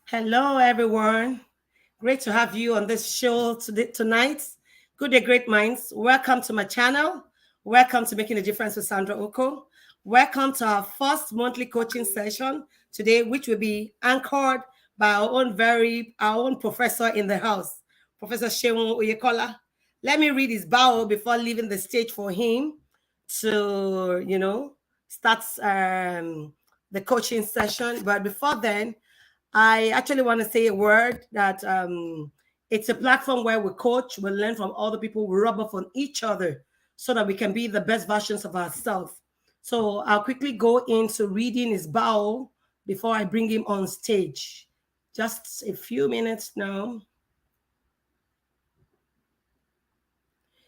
Hello, everyone. Great to have you on this show tonight. Good day, great minds. Welcome to my channel. Welcome to Making a Difference with Sandra Ukoh. Welcome to our first monthly coaching session today, which will be anchored by our own professor in the house, Professor Seun Oyekola. Let me read his bio before leaving the stage for him to, start the coaching session. But before then, I actually want to say a word that it's a platform where we coach, we learn from other people, we rub off on each other so that we can be the best versions of ourselves. So I'll quickly go into reading his bio before I bring him on stage. Just a few minutes now.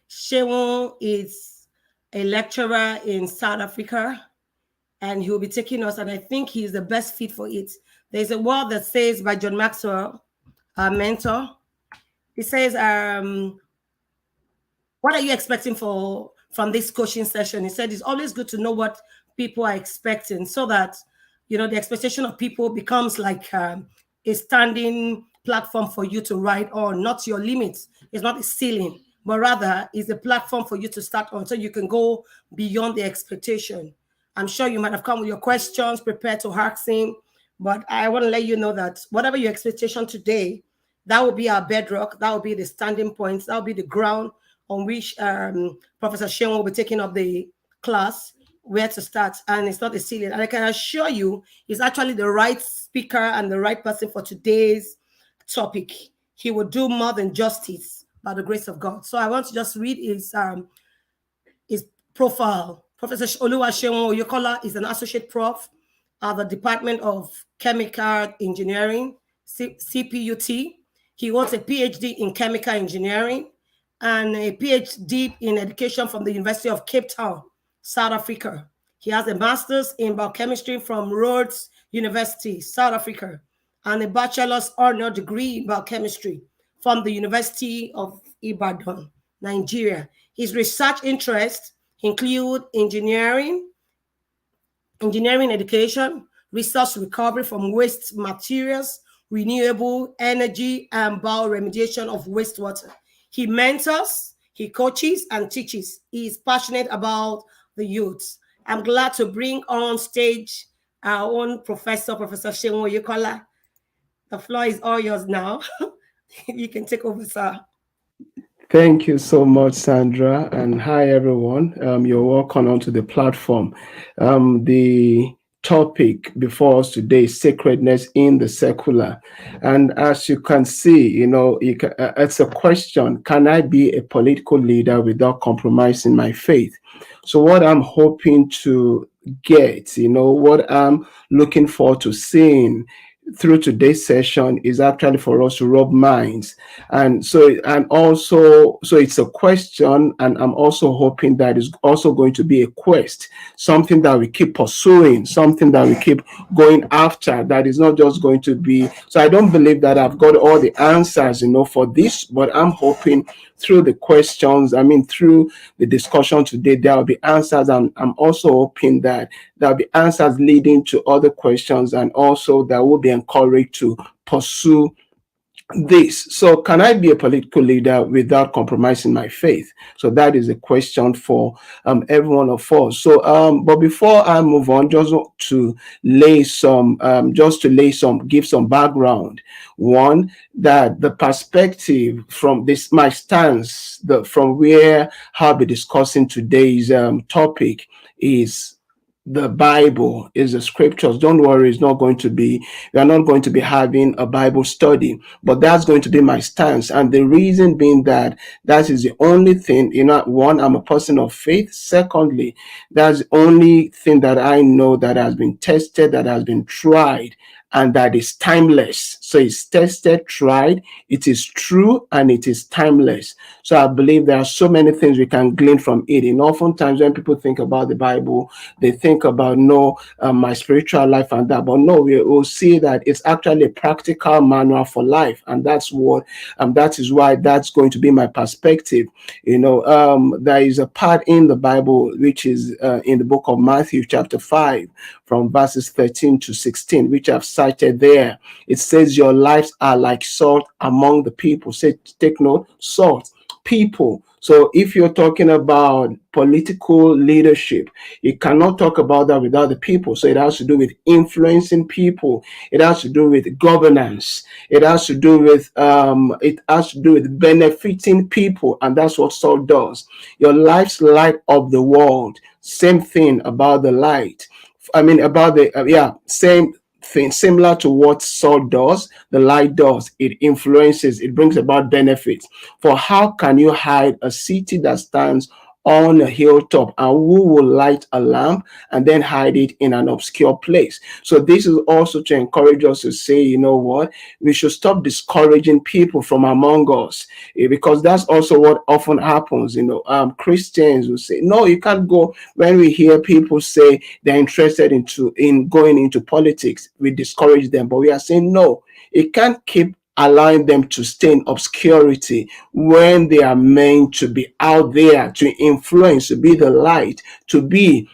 Seun is a lecturer in South Africa, and he will be taking us, and I think he's the best fit for it. There's a word that says by John Maxwell, our mentor. He says, what are you expecting from this coaching session? He said, it's always good to know what people are expecting so that, the expectation of people becomes like a standing platform for you to ride on, not your limits. It's not a ceiling, but rather is a platform for you to start on so you can go beyond the expectation. I'm sure you might have come with your questions, prepared to ask him, but I want to let you know that whatever your expectation today, that will be our bedrock. That will be the standing points. That will be the ground on which Professor Seun will be taking up the class, where to start. And it's not a ceiling. And I can assure you, he's actually the right speaker and the right person for today's topic. He will do more than justice by the grace of God. So I want to just read his profile. Professor Seun Oyekola is an associate prof at the Department of Chemical Engineering, CPUT. He holds a PhD in chemical engineering and a PhD in education from the University of Cape Town, South Africa. He has a master's in biochemistry from Rhodes University, South Africa, and a bachelor's honor degree in biochemistry from the University of Ibadan, Nigeria. His research interests include engineering education, resource recovery from waste materials, renewable energy, and bioremediation of wastewater. He mentors, he coaches, and teaches. He is passionate about the youth. I'm glad to bring on stage our own professor, Professor Seun Oyekola. The floor is all yours now. You can take over, sir. Thank you so much, Sandra, and hi everyone. You're welcome onto the platform. The topic before us today is sacredness in the secular, and as you can see, it's a question: can I be a political leader without compromising my faith? So, what I'm hoping to get, what I'm looking forward to seeing through today's session is actually for us to rub minds. And so it's a question, and I'm also hoping that it's also going to be a quest, something that we keep pursuing, something that we keep going after, that is not just going to be. So I don't believe that I've got all the answers, for this, but I'm hoping through the questions, through the discussion today, there will be answers. And I'm also hoping that there'll be answers leading to other questions, and also that will be encouraged to pursue this. So can I be a political leader without compromising my faith? So that is a question for every one of us. So but before I move on, just to give some background. One, that the perspective from this, my stance, from where I'll be discussing today's topic is the Bible, is the scriptures. Don't worry, we are not going to be having a Bible study, but that's going to be my stance. And the reason being that is the only thing, one, I'm a person of faith. Secondly, that's the only thing that I know that has been tested, that has been tried, and that is timeless. So it's tested, tried, it is true, and it is timeless. So I believe there are so many things we can glean from it. And oftentimes when people think about the Bible, they think about my spiritual life and that, but no, we will see that it's actually a practical manual for life, and that's what that is why that's going to be my perspective. There is a part in the Bible which is in the book of Matthew chapter 5 from verses 13 to 16, which I've cited there. It says your lives are like salt among the people. Say, take note, salt, people. So if you're talking about political leadership, you cannot talk about that without the people. So it has to do with influencing people. It has to do with governance. It has to do with benefiting people, and that's what salt does. Your life's light up the world. Same thing about the light. I mean, about the same thing, similar to what salt does, the light does. It influences, it brings about benefits. For how can you hide a city that stands on a hilltop, and who will light a lamp and then hide it in an obscure place? So this is also to encourage us to say, you know what, we should stop discouraging people from among us, because that's also what often happens. Christians will say, no, you can't go. When we hear people say they're interested in going into politics, we discourage them, but we are saying no, it can't keep allowing them to stay in obscurity when they are meant to be out there, to influence, to be the light, to be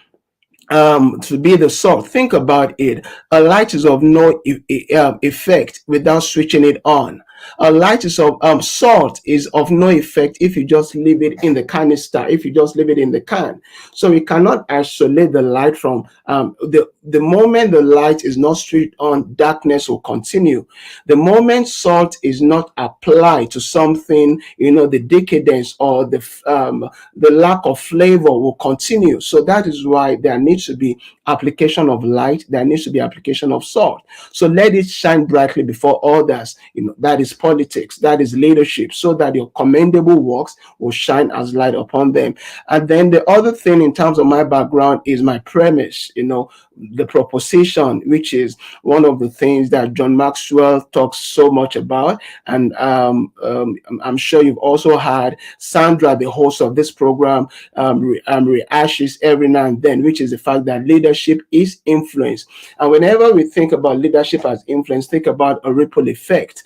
the salt. Think about it. A light is of no effect without switching it on. A light is of salt is of no effect if you just leave it in the canister, if you just leave it in the can. So we cannot isolate the light from the moment the light is not switched on, darkness will continue. The moment salt is not applied to something, the decadence or the lack of flavor will continue. So that is why there needs to be application of light, there needs to be application of salt. So let it shine brightly before others. That is politics, that is leadership, so that your commendable works will shine as light upon them. And then the other thing in terms of my background is my premise, the proposition, which is one of the things that John Maxwell talks so much about. And I'm sure you've also had Sandra, the host of this program, rehashes every now and then, which is the fact that leadership is influence. And whenever we think about leadership as influence, think about a ripple effect.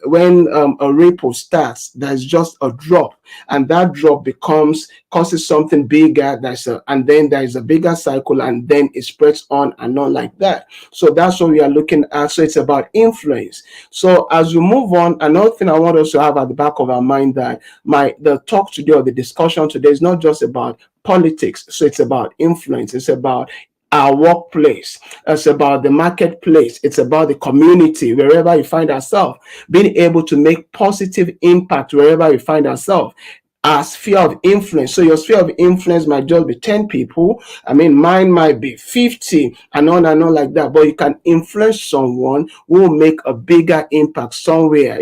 When a ripple starts, there's just a drop, and that drop causes something bigger. And then there is a bigger cycle, and then it spreads on and on like that. So that's what we are looking at. So it's about influence. So as we move on, another thing I want us to have at the back of our mind, that the talk today, or the discussion today, is not just about politics. So it's about influence. It's about our workplace. It's about the marketplace. It's about the community, wherever you find ourselves, being able to make positive impact wherever we find ourselves. Our sphere of influence. So your sphere of influence might just be 10 people. I mean, mine might be 50 and on like that. But you can influence someone who will make a bigger impact somewhere.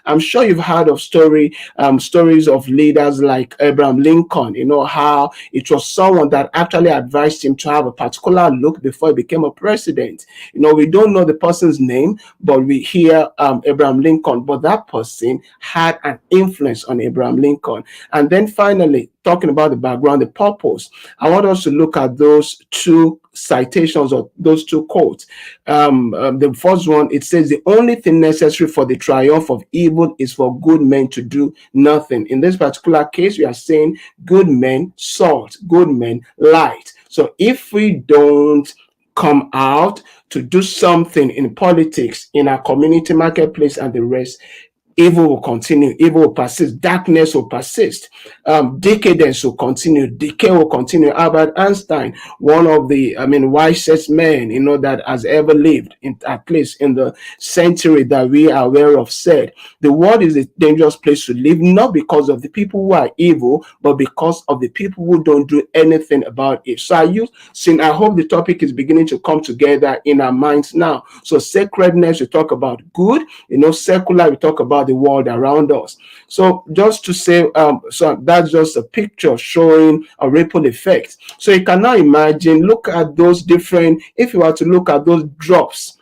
I'm sure you've heard of stories of leaders like Abraham Lincoln. How it was someone that actually advised him to have a particular look before he became a president. We don't know the person's name, but we hear Abraham Lincoln. But that person had an influence on Abraham Lincoln. And then finally, talking about the background, the purpose, I want us to look at those two citations, or those two quotes. The first one, it says, the only thing necessary for the triumph of evil is for good men to do nothing. In this particular case, we are saying good men, salt, good men, light. So if we don't come out to do something in politics, in our community, marketplace, and the rest, evil will continue, evil will persist, darkness will persist, decadence will continue, decay will continue. Albert Einstein, one of the wisest men that has ever lived, at least in the century that we are aware of, said the world is a dangerous place to live, not because of the people who are evil, but because of the people who don't do anything about it. So I hope the topic is beginning to come together in our minds now. So sacredness, we talk about good, secular, we talk about the world around us. So just to say, so that's just a picture showing a ripple effect. So you can now imagine, look at those different, if you were to look at those drops,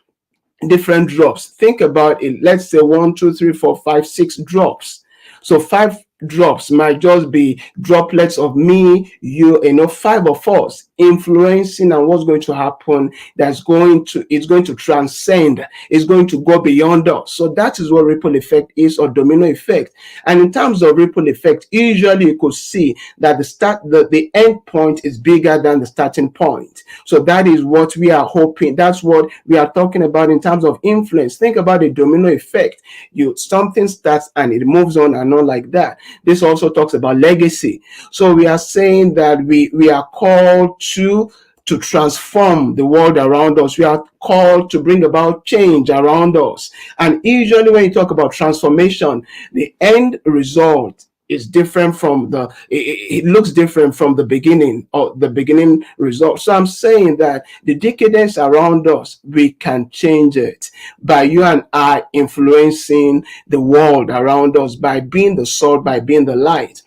different drops, think about it. Let's say 1, 2, 3, 4, 5, 6 drops. So 5 drops, might just be droplets of me, you, 5 of us influencing, and what's going to happen, it's going to transcend, it's going to go beyond us. So that is what ripple effect is, or domino effect. And in terms of ripple effect, usually you could see that the end point is bigger than the starting point. So that is what we are hoping, that's what we are talking about in terms of influence. Think about a domino effect. Something starts and it moves on and on like that. This also talks about legacy. So we are saying that we are called to transform the world around us. We are called to bring about change around us. And usually when you talk about transformation, the end result is different from it looks different from the beginning, or the beginning result. So I'm saying that the decadence around us, we can change it by you and I influencing the world around us, by being the salt, by being the light.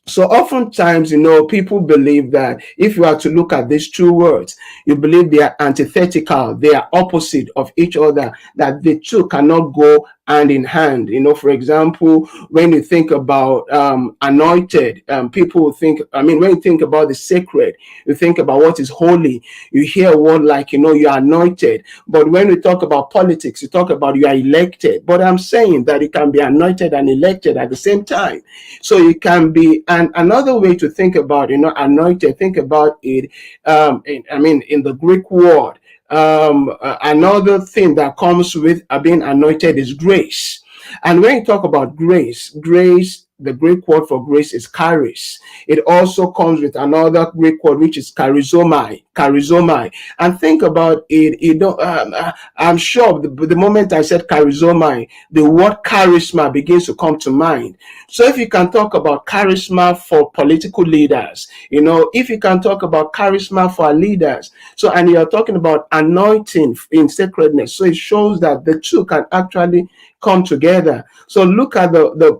So oftentimes, people believe that if you are to look at these two words, you believe they are antithetical, they are opposite of each other, that the two cannot go hand in hand. For example, when you think about anointed, people think, when you think about the sacred, you think about what is holy. You hear a word like, you are anointed. But when we talk about politics, you talk about you are elected. But I'm saying that you can be anointed and elected at the same time. So you can be, and another way to think about, anointed, think about it, in the Greek word, another thing that comes with being anointed is grace. And when you talk about grace, the Greek word for grace is charis. It also comes with another Greek word, which is charizomai. And think about it. I'm sure the moment I said charizomai, the word charisma begins to come to mind. So if you can talk about charisma for political leaders, if you can talk about charisma for our leaders, so, and you're talking about anointing in sacredness, so it shows that the two can actually come together. So look at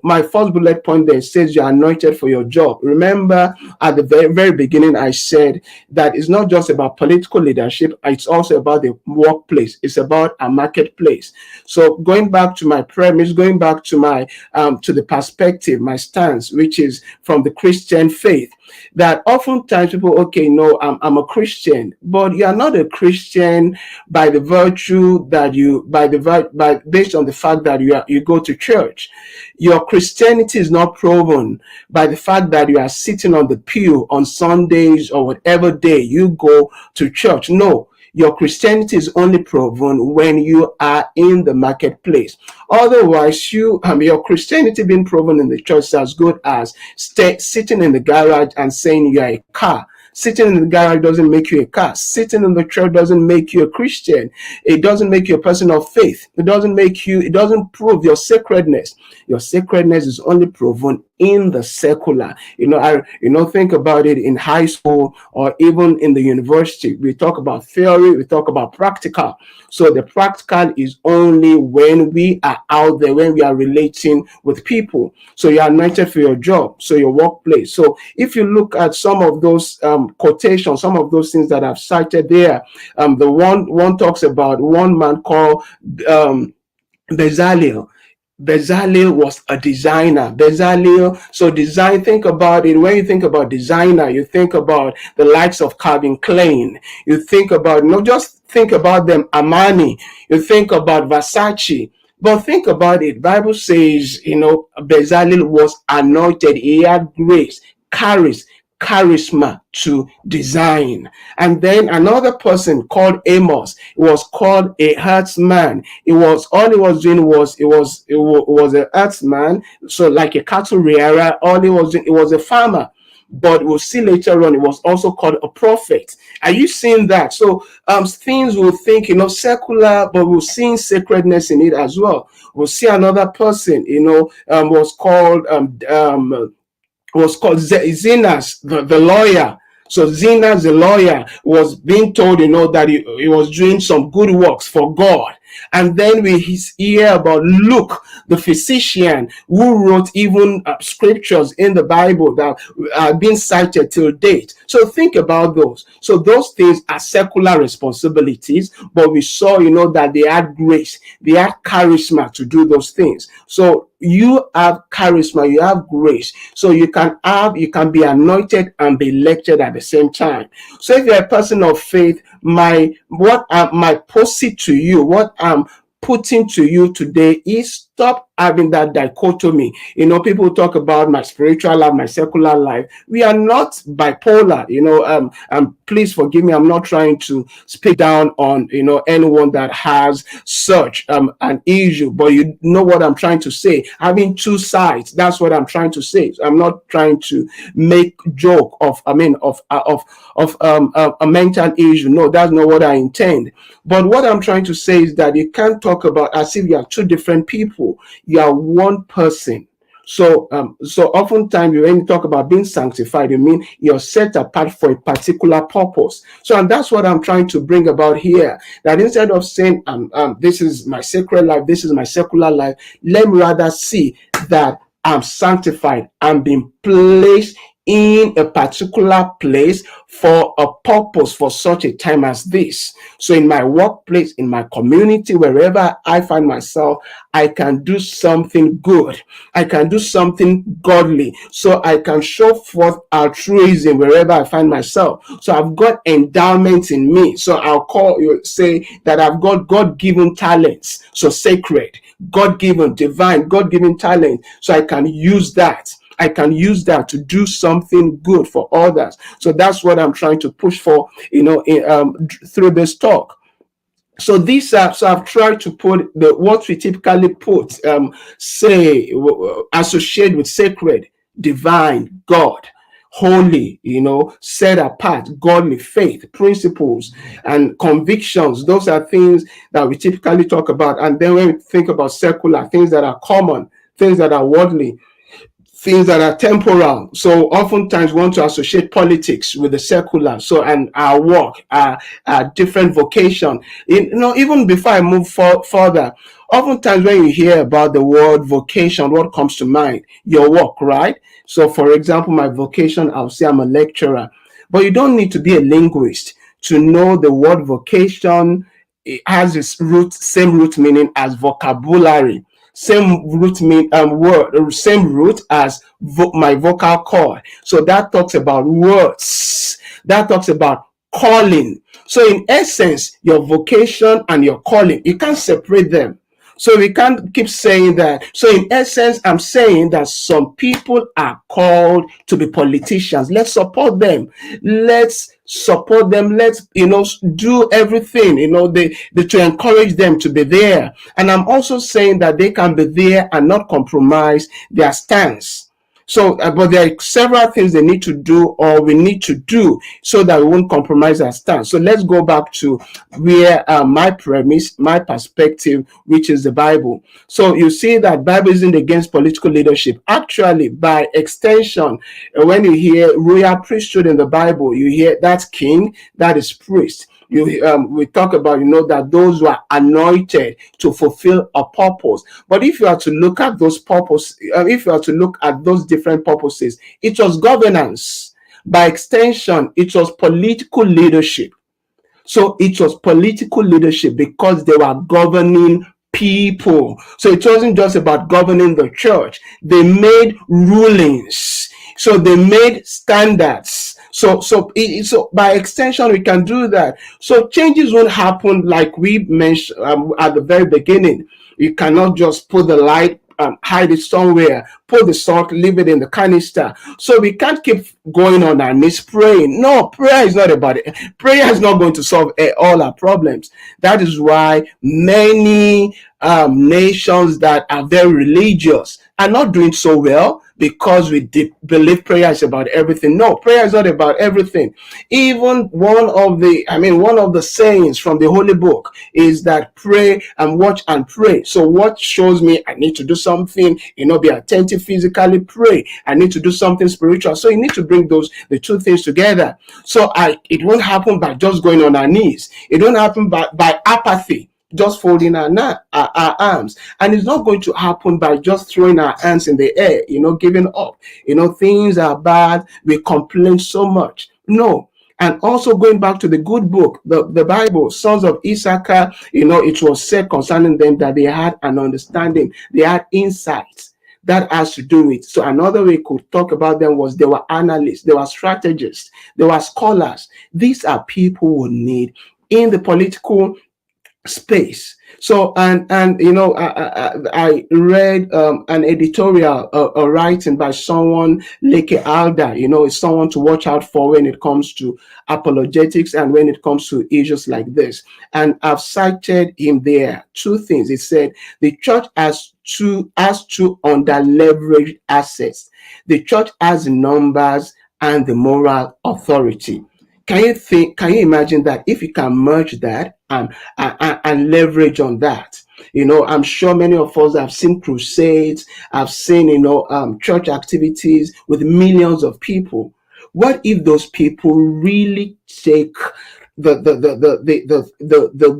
my first bullet point there. It says you're anointed for your job. Remember, at the very, very beginning, I said that it's not just about political leadership, it's also about the workplace. It's about a marketplace. So going back to my premise, going back to my to the perspective, my stance, which is from the Christian faith, that oftentimes people, I'm a Christian, but you are not a Christian by the virtue that based on the fact that you go to church. Your Christianity is not proven by the fact that you are sitting on the pew on Sundays or whatever day you go to church. No. Your Christianity is only proven when you are in the marketplace. Otherwise, your Christianity being proven in the church is as good as sitting in the garage and saying you are a car. Sitting in the garage doesn't make you a car. Sitting in the church doesn't make you a Christian. It doesn't make you a person of faith. It doesn't prove your sacredness. Your sacredness is only proven in the secular. Think about it in high school or even in the university. We talk about theory, we talk about practical. So the practical is only when we are out there, when we are relating with people. So you're anointed for your job, so your workplace. So if you look at some of those quotations, some of those things that I've cited there, the one talks about one man called Bezalel. Bezalel was a designer. So design, think about it. When you think about designer, you think about the likes of Calvin Klein. You think about, not just think about them, Armani. You think about Versace. But think about it. Bible says, Bezalel was anointed. He had grace, charisma to design. And then another person called Amos was called a herdsman. All he was doing was a herdsman, so like a cattle rearer. All he was doing, it was a farmer. But we'll see later on, it was also called a prophet. Are you seeing that? So things we'll think, secular, but we'll see sacredness in it as well. We'll see another person, was called Zenas, the lawyer. So Zenas, the lawyer, was being told, that he was doing some good works for God. And then we hear about Luke, the physician, who wrote even scriptures in the Bible that are being cited till date. So think about those. So those things are secular responsibilities, but we saw, that they had grace, they had charisma to do those things. So you have charisma, you have grace, so you can be anointed and be elected at the same time. So if you're a person of faith, my posit to you, what I'm putting to you today is stop having that dichotomy. People talk about my spiritual life, my secular life. We are not bipolar. Please forgive me. I'm not trying to speak down on anyone that has such an issue, but you know what I'm trying to say. Having two sides. That's what I'm trying to say. I'm not trying to make joke of a mental issue. No, that's not what I intend. But what I'm trying to say is that you can't talk about as if you are two different people. You are one person. So oftentimes when you talk about being sanctified, you mean you're set apart for a particular purpose. So, and that's what I'm trying to bring about here. That instead of saying, this is my sacred life, this is my secular life, let me rather see that I'm sanctified, I'm being placed in a particular place for a purpose for such a time as this. So in my workplace, in my community, wherever I find myself, I can do something good. I can do something godly. So I can show forth altruism wherever I find myself. So I've got endowments in me. So I'll say that I've got God-given talents. So sacred, God-given, divine, God-given talent. So I can use that. I can use that to do something good for others. So that's what I'm trying to push for, through this talk. So these are, so I've tried to put what we typically put, associate with sacred, divine, God, holy, set apart, godly, faith, principles, and convictions. Those are things that we typically talk about. And then when we think about secular, things that are common, things that are worldly, things that are temporal. So oftentimes we want to associate politics with the secular. So, and our work, our different vocation. Even before I move further, oftentimes when you hear about the word vocation, what comes to mind? Your work, right? So for example, my vocation, I'll say I'm a lecturer. But you don't need to be a linguist to know the word vocation. It has its same root meaning as vocabulary. Same root same root as my vocal cord. So that talks about words. That talks about calling. So in essence, your vocation and your calling, you can't separate them. So we can't keep saying that. So in essence, I'm saying that some people are called to be politicians. Let's support them. Let's support them. Let's, do everything, to encourage them to be there. And I'm also saying that they can be there and not compromise their stance. So, but there are several things they need to do, or we need to do, so that we won't compromise our stance. So let's go back to where my premise, my perspective, which is the Bible. So you see that Bible isn't against political leadership. Actually, by extension, when you hear royal priesthood in the Bible, you hear that's king, that is priest. We talk about, that those who are anointed to fulfill a purpose. But if you are to look at those purposes, if you are to look at those different purposes, it was governance. By extension, it was political leadership. So it was political leadership because they were governing people. So it wasn't just about governing the church. They made rulings. So they made standards. So by extension, we can do that. So changes won't happen like we mentioned at the very beginning. You cannot just put the light, hide it somewhere, put the salt, leave it in the canister. So we can't keep going on our knees praying. No, prayer is not about it. Prayer is not going to solve all our problems. That is why many nations that are very religious are not doing so well, because we believe prayer is about everything. No, prayer is not about everything. Even one of the sayings from the Holy Book is that pray and watch and pray. So what shows me I need to do something, be attentive physically, pray. I need to do something spiritual. So you need to bring the two things together. So it won't happen by just going on our knees. It won't happen by apathy. just folding our arms. And it's not going to happen by just throwing our hands in the air, giving up. Things are bad. We complain so much. No. And also going back to the good book, the Bible, sons of Issachar, it was said concerning them that they had an understanding, they had insights. That has to do with. So another way we could talk about them was they were analysts, they were strategists, they were scholars. These are people we need in the political space. So I read an editorial, a writing by someone, Leke Alda. It's someone to watch out for when it comes to apologetics and when it comes to issues like this. And I've cited him there. Two things. He said the church has two under-leveraged assets. The church has the numbers and the moral authority. Can you imagine that if you can merge that and leverage on that? I'm sure many of us have seen crusades, have seen, church activities with millions of people. What if those people really take the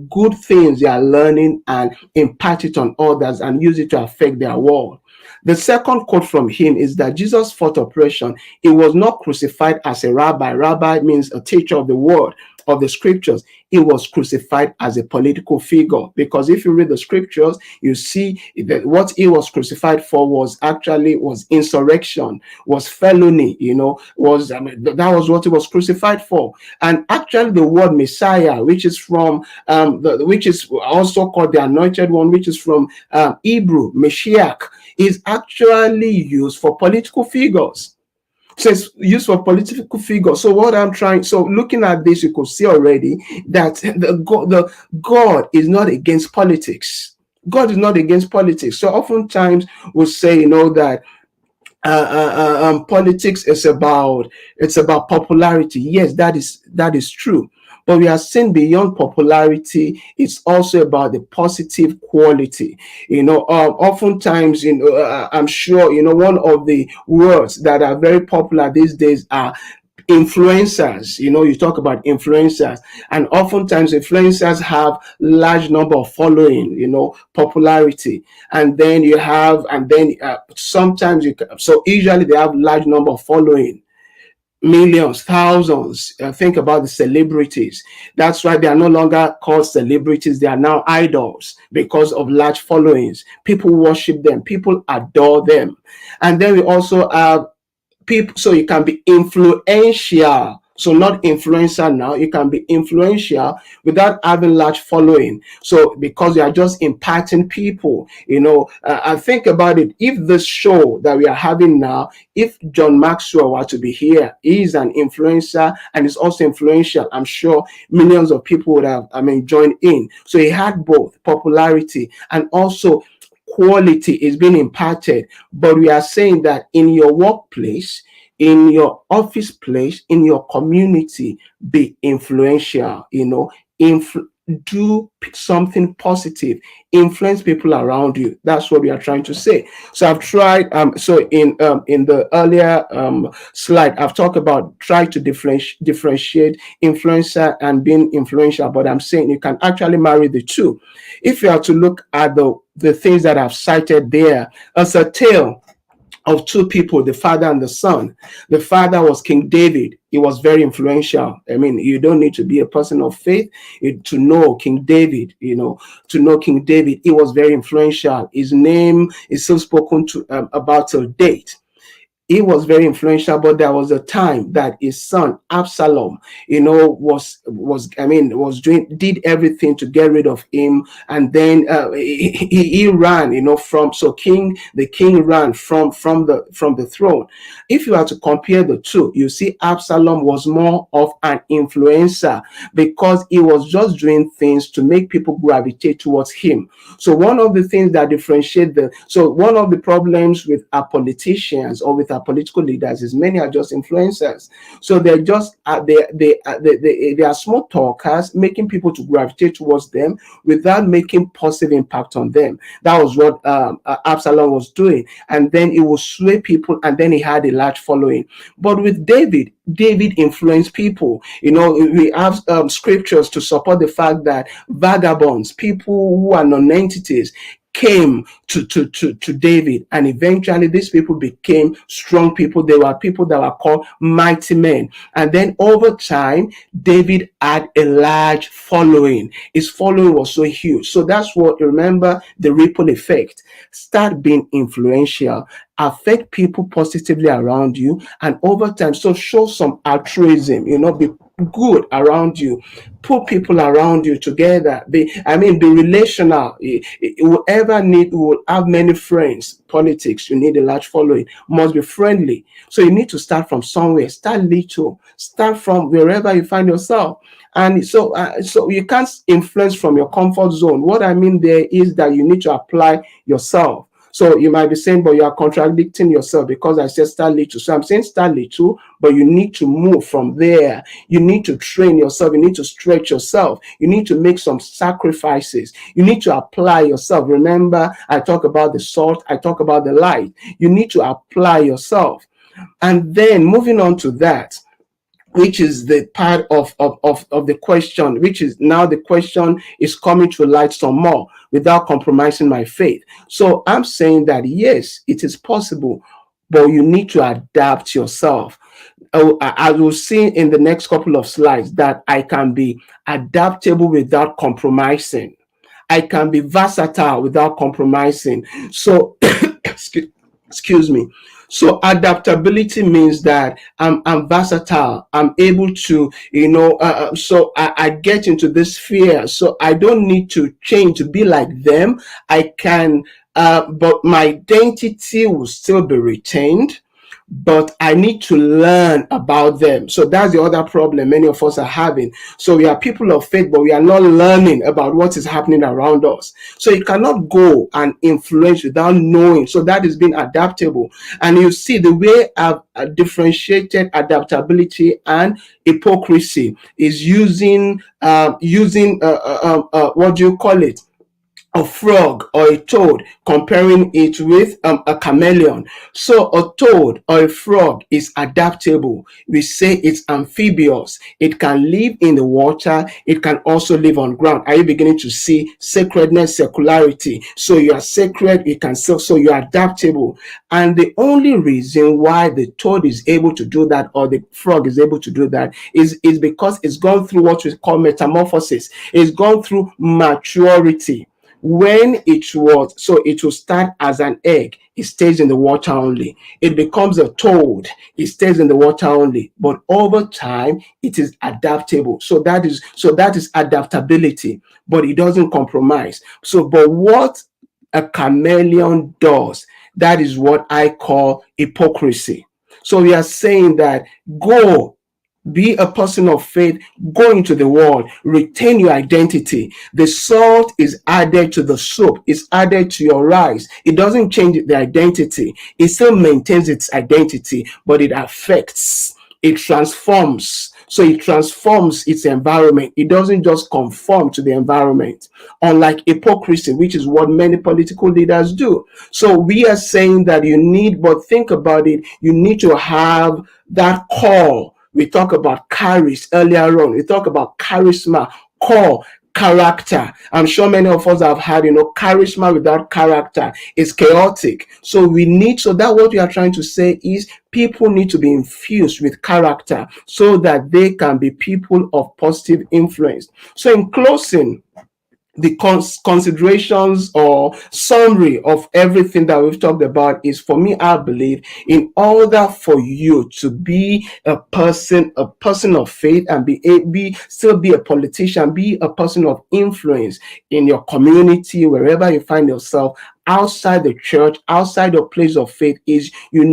good things they are learning and impart it on others and use it to affect their world? The second quote from him is that Jesus fought oppression. He was not crucified as a rabbi. Rabbi means a teacher of the word, of the scriptures. He was crucified as a political figure, because if you read the scriptures, you see that what he was crucified for was insurrection, was felony, that was what he was crucified for. And actually the word Messiah, which is from which is also called the anointed one, which is from Hebrew, Mashiach, is actually used for political figures. So it's used for political figures. So looking at this, you could see already that the God is not against politics. God is not against politics. So oftentimes we'll say, that politics is about popularity. Yes, that is true. But we are seeing beyond popularity, it's also about the positive quality. Oftentimes, I'm sure, one of the words that are very popular these days are influencers. You talk about influencers, and oftentimes influencers have large number of following, popularity, and then sometimes so usually they have large number of following, millions, thousands. Think about the celebrities. That's why they are no longer called celebrities. They are now idols because of large followings. People worship them. People adore them. And then we also have people, so you can be influential. So not influencer now, you can be influential without having large following. So because you are just impacting people, I think about it. If this show that we are having now, if John Maxwell were to be here, he is an influencer and is also influential. I'm sure millions of people would have, joined in. So he had both popularity and also quality is being imparted. But we are saying that in your workplace, in your office place, in your community, be influential, do something positive, influence people around you. That's what we are trying to say. So I've tried, so in the earlier slide, I've talked about try to differentiate influencer and being influential, but I'm saying you can actually marry the two. If you are to look at the things that I've cited there, as a tale of two people, the father and the son. The father was King David. He was very influential. You don't need to be a person of faith to know King David, to know King David. He was very influential. His name is still spoken to about till date. He was very influential, but there was a time that his son Absalom, did everything to get rid of him, and then he ran, the king ran from the throne. If you are to compare the two, you see Absalom was more of an influencer because he was just doing things to make people gravitate towards him. So one of the things that differentiate one of the problems with our politicians or with our are political leaders is many are just influencers. So they're just they are small talkers, making people to gravitate towards them without making positive impact on them. That was what Absalom was doing, and then it will sway people, and then he had a large following. But with David influenced people. We have scriptures to support the fact that vagabonds, people who are non-entities, came to David, and eventually these people became strong people. They were people that were called mighty men, and then over time David had a large following. His following was so huge. So that's what, remember, the ripple effect. Start being influential, affect people positively around you, and over time, so show some altruism, be good around you, put people around you together, be relational. Whoever will have many friends. Politics, you need a large following, must be friendly. So you need to start from somewhere. Start little, start from wherever you find yourself. And so you can't influence from your comfort zone. What I mean there is that you need to apply yourself. So you might be saying, but you are contradicting yourself, because I said start little. So I'm saying start little, but you need to move from there. You need to train yourself. You need to stretch yourself. You need to make some sacrifices. You need to apply yourself. Remember, I talk about the salt. I talk about the light. You need to apply yourself. And then moving on to that, which is the part of the question, which is now the question is coming to light some more without compromising my faith. So I'm saying that, yes, it is possible, but you need to adapt yourself. I will see in the next couple of slides that I can be adaptable without compromising. I can be versatile without compromising. So, excuse me. So adaptability means that I'm versatile. I'm able to, so I get into this sphere. So I don't need to change to be like them. I can, but my identity will still be retained, but I need to learn about them. So that's the other problem many of us are having. So we are people of faith, but we are not learning about what is happening around us. So you cannot go and influence without knowing. So that is being adaptable. And you see the way I've differentiated adaptability and hypocrisy is using what do you call it? A frog or a toad, comparing it with a chameleon. So a toad or a frog is adaptable. We say it's amphibious. It can live in the water. It can also live on ground. Are you beginning to see sacredness, secularity? So you are sacred. You can so you are adaptable. And the only reason why the toad is able to do that, or the frog is able to do that, is because it's gone through what we call metamorphosis. It's gone through maturity. When it will start as an egg, it stays in the water only. It becomes a toad, it stays in the water only. But over time, it is adaptable. So that is adaptability, but it doesn't compromise. So, but what a chameleon does, that is what I call hypocrisy. So we are saying that be a person of faith, go into the world, retain your identity. The salt is added to the soup, it's added to your rice. It doesn't change the identity. It still maintains its identity, but it affects, it transforms. So it transforms its environment. It doesn't just conform to the environment. Unlike hypocrisy, which is what many political leaders do. So we are saying that but think about it, you need to have that call. We talk about charis earlier on. We talk about charisma, core, character. I'm sure many of us have had, charisma without character is chaotic. So that what we are trying to say is people need to be infused with character so that they can be people of positive influence. So in closing, the considerations or summary of everything that we've talked about is, for me, I believe, in order for you to be a person of faith and still be a politician, be a person of influence in your community, wherever you find yourself, outside the church, outside the place of faith, is you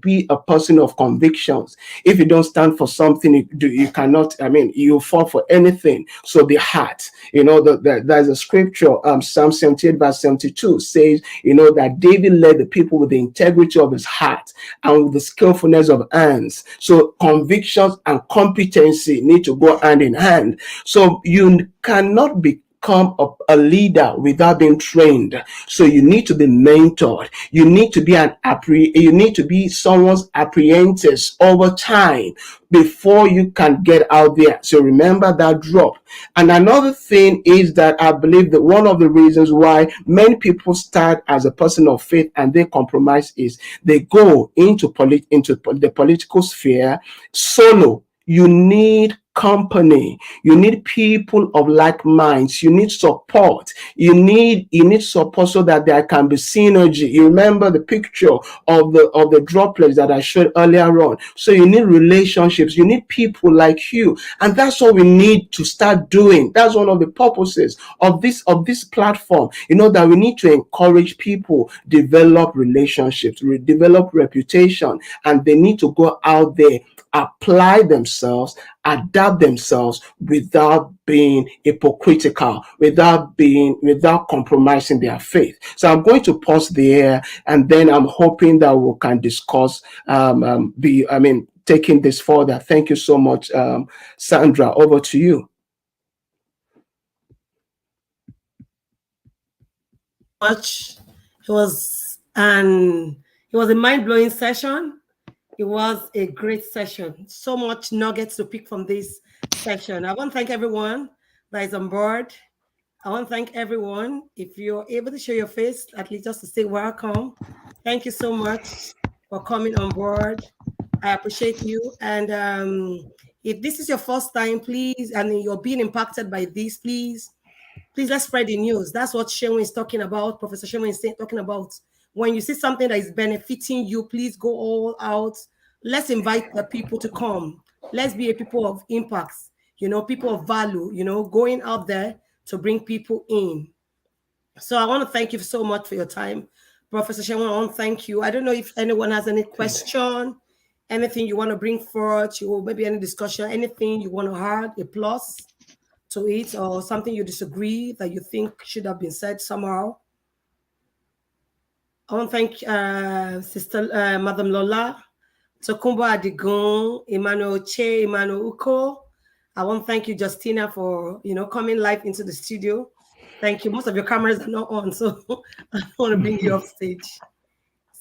be a person of convictions. If you don't stand for something, you cannot, you fall for anything. So the heart, there's a scripture, Psalm 78 verse 72 says, that David led the people with the integrity of his heart and with the skillfulness of hands. So convictions and competency need to go hand in hand. So you cannot become a leader without being trained. So you need to be mentored. You need to be someone's apprentice over time before you can get out there. So remember that drop. And another thing is that I believe that one of the reasons why many people start as a person of faith and they compromise is they go into the political sphere solo. You need company. You need people of like minds. You need support. You need support so that there can be synergy. You remember the picture of the droplets that I showed earlier on. So you need relationships. You need people like you, and that's what we need to start doing. That's one of the purposes of this platform. That we need to encourage people, develop relationships, develop reputation, and they need to go out there, apply themselves, adapt themselves without being hypocritical, without compromising their faith. So I'm going to pause there, and then I'm hoping that we can discuss taking this further. Thank you so much, Sandra. Over to you. Much. It was a mind-blowing session. It was a great session. So much nuggets to pick from this session. I want to thank everyone that is on board. I want to thank everyone. If you're able to show your face, at least just to say welcome. Thank you so much for coming on board. I appreciate you. And if this is your first time, please, and you're being impacted by this, please let's spread the news. That's what Seun is talking about. Professor Seun is talking about. When you see something that is benefiting you, please go all out. Let's invite the people to come. Let's be a people of impact, people of value, going out there to bring people in. So I want to thank you so much for your time. Professor Seun, I want to thank you. I don't know if anyone has any question, anything you want to bring forward, maybe any discussion, anything you want to add, a plus to it, or something you disagree that you think should have been said somehow. I want to thank Sister Madam Lola, Tokumbo Adigun, Emmanuel Che, Emmanuel Ukoh. I want to thank you, Justina, for coming live into the studio. Thank you. Most of your cameras are not on, so I want to bring you off stage.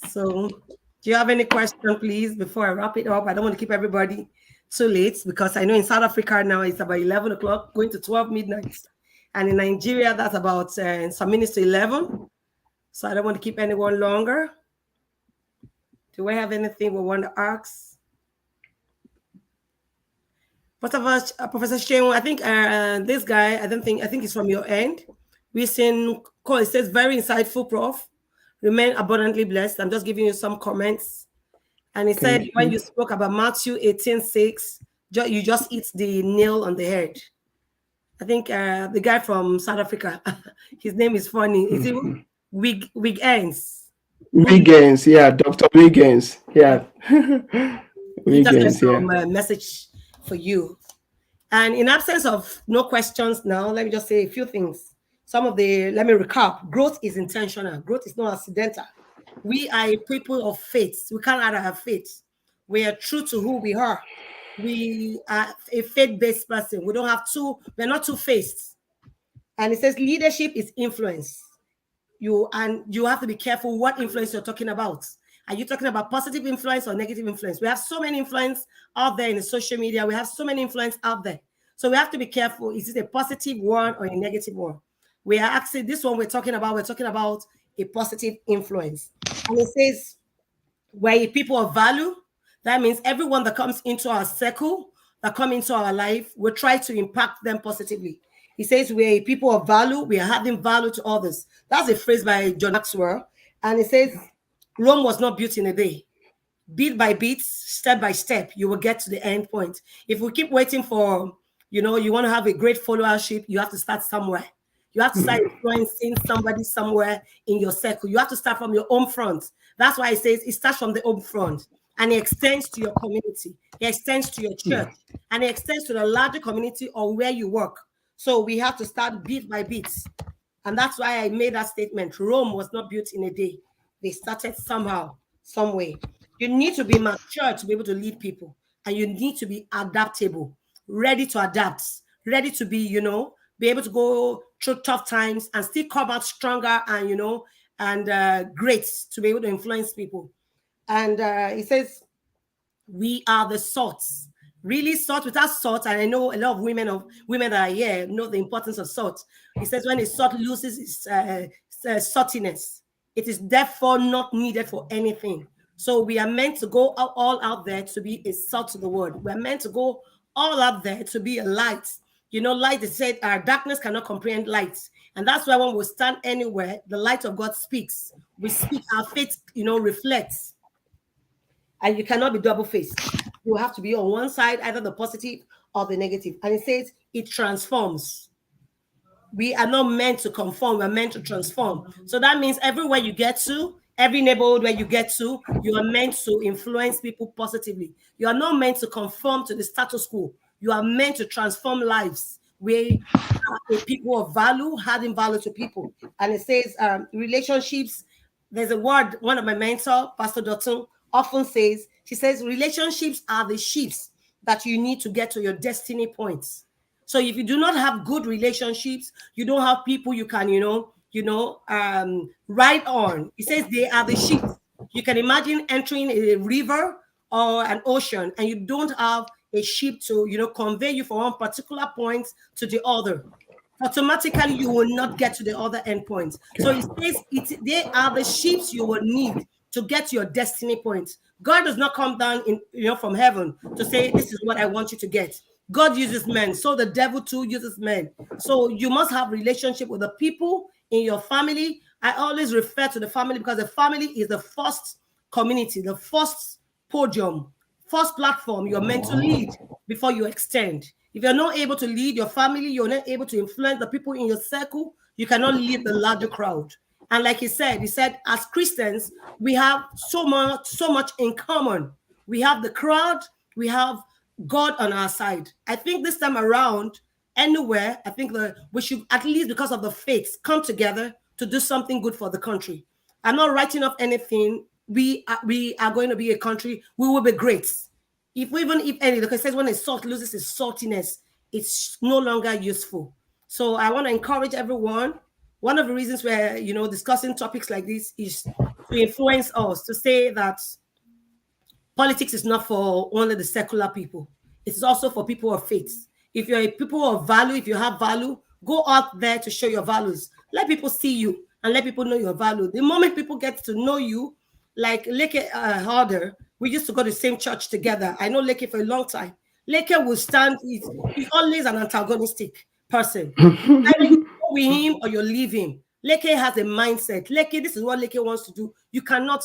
So, do you have any question, please, before I wrap it up? I don't want to keep everybody too late, because I know in South Africa now it's about 11 o'clock, going to 12 midnight. And in Nigeria, that's about some minutes to 11. So I don't want to keep anyone longer. Do we have anything we want to ask? Professor Seun, I think this guy, I think it's from your end. We've seen, it says, very insightful, Prof. Remain abundantly blessed. I'm just giving you some comments. And he said, when you spoke about Matthew 18:6, you just hit the nail on the head. I think the guy from South Africa, his name is funny. Is it Wiggins? Wiggins, yeah, Dr. Wiggins, yeah. Wiggins, yeah. Message for you. And in absence of no questions now, let me just say a few things. Let me recap. Growth is intentional. Growth is not accidental. We are a people of faith. We can't have faith. We are true to who we are. We are a faith-based person. We're not two-faced. And it says leadership is influence. You have to be careful what influence you're talking about. Are you talking about positive influence or negative influence? We have so many influence out there in the social media. We have so many influence out there. So we have to be careful. Is it a positive one or a negative one? We are actually, this one we're talking about a positive influence. And it says, we're a people of value. That means everyone that comes into our circle, that come into our life, we try to impact them positively. He says we're a people of value. We are adding value to others. That's a phrase by John Maxwell. And it says, Rome was not built in a day. Bit by bit, step by step, you will get to the end point. If we keep waiting for, you want to have a great followership, you have to start somewhere. You have to start influencing somebody somewhere in your circle. You have to start from your home front. That's why it says it starts from the home front and it extends to your community. It extends to your church and it extends to the larger community or where you work. So we have to start bit by bit. And that's why I made that statement. Rome was not built in a day. They started somehow, some way. You need to be mature to be able to lead people. And you need to be adaptable, ready to adapt, ready to be, be able to go through tough times and still come out stronger and, great to be able to influence people. And it says, we are the salts. Really, salt. Without salt, and I know a lot of women that are here know the importance of salt. It says when a salt loses its saltiness, it is therefore not needed for anything. So we are meant to go all out there to be a salt to the world. We're meant to go all out there to be a light. Light is said, our darkness cannot comprehend light. And that's why when we stand anywhere, the light of God speaks. We speak, our faith, reflects. And you cannot be double-faced. You have to be on one side, either the positive or the negative. And it says it transforms. We are not meant to conform, we're meant to transform. So that means everywhere you get to, every neighborhood where you get to, you are meant to influence people positively. You are not meant to conform to the status quo. You are meant to transform lives. We are people of value, adding value to people. And it says relationships. There's a word, one of my mentors, Pastor Dotun, often says, she says, relationships are the ships that you need to get to your destiny points. So if you do not have good relationships, you don't have people you can, ride on. It says they are the ships. You can imagine entering a river or an ocean and you don't have a ship to, convey you from one particular point to the other. Automatically, you will not get to the other endpoint. So it says they are the ships you will need to get to your destiny point. God does not come down from heaven to say, this is what I want you to get. God uses men. So the devil too uses men. So you must have relationship with the people in your family. I always refer to the family because the family is the first community, the first podium, first platform you're meant to lead before you extend. If you're not able to lead your family, you're not able to influence the people in your circle, you cannot lead the larger crowd. And like he said, as Christians, we have so much in common. We have the crowd, we have God on our side. I think this time around, anywhere, I think we should, at least because of the faith, come together to do something good for the country. I'm not writing off anything. We are going to be a country, we will be great. If any, like I said, when a salt loses its saltiness, it's no longer useful. So I want to encourage everyone. One of the reasons we're, discussing topics like this is to influence us, to say that politics is not for only the secular people. It's also for people of faith. If you're a people of value, if you have value, go out there to show your values. Let people see you and let people know your value. The moment people get to know you, like Leke Harder, we used to go to the same church together. I know Leke for a long time. Leke will stand, he's always an antagonistic person. Either you go with him or you leave him. Leke has a mindset. Leke, this is what Leke wants to do. You cannot.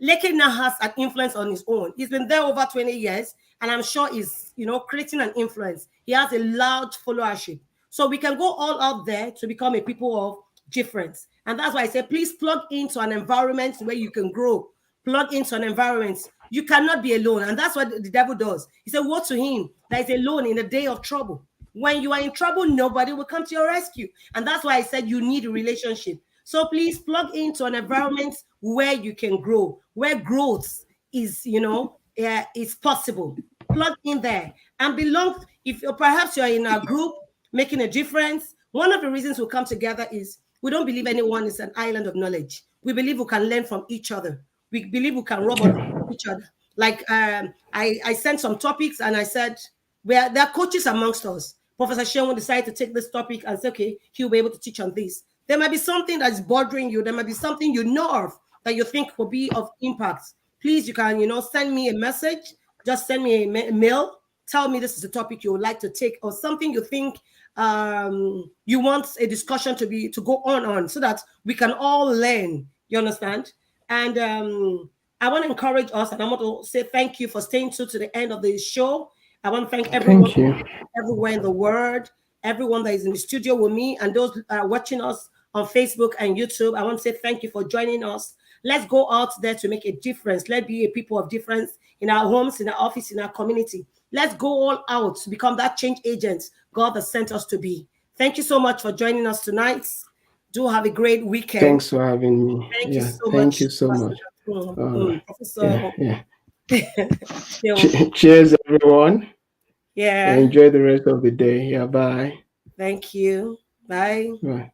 Leke now has an influence on his own. He's been there over 20 years, and I'm sure he's, creating an influence. He has a large followership. So we can go all out there to become a people of difference. And that's why I say, please plug into an environment where you can grow. Plug into an environment. You cannot be alone. And that's what the devil does. He said, woe to him that is alone in the day of trouble. When you are in trouble, nobody will come to your rescue. And that's why I said you need a relationship. So please plug into an environment where you can grow, where growth is, is possible. Plug in there and belong. If perhaps you're in a group making a difference, one of the reasons we come together is we don't believe anyone is an island of knowledge. We believe we can learn from each other. We believe we can rub on each other. Like I sent some topics and I said, there are coaches amongst us. Professor Seun decided to take this topic and say, okay, he'll be able to teach on this. There might be something that's bothering you. There might be something you know of that you think will be of impact. Please, you can, send me a message. Just send me a mail. Tell me this is a topic you would like to take or something you think you want a discussion to go on so that we can all learn. You understand? And I want to encourage us, and I want to say thank you for staying to the end of the show. I want to thank everyone everywhere in the world, everyone that is in the studio with me, and those watching us on Facebook and YouTube. I want to say thank you for joining us. Let's go out there to make a difference. Let's be a people of difference in our homes, in our office, in our community. Let's go all out to become that change agent God has sent us to be. Thank you so much for joining us tonight. Do have a great weekend. Thanks for having me. Thank you so much. Thank you so much. Professor. Cheers, everyone. Yeah. Enjoy the rest of the day. Yeah, bye. Thank you. Bye. Bye.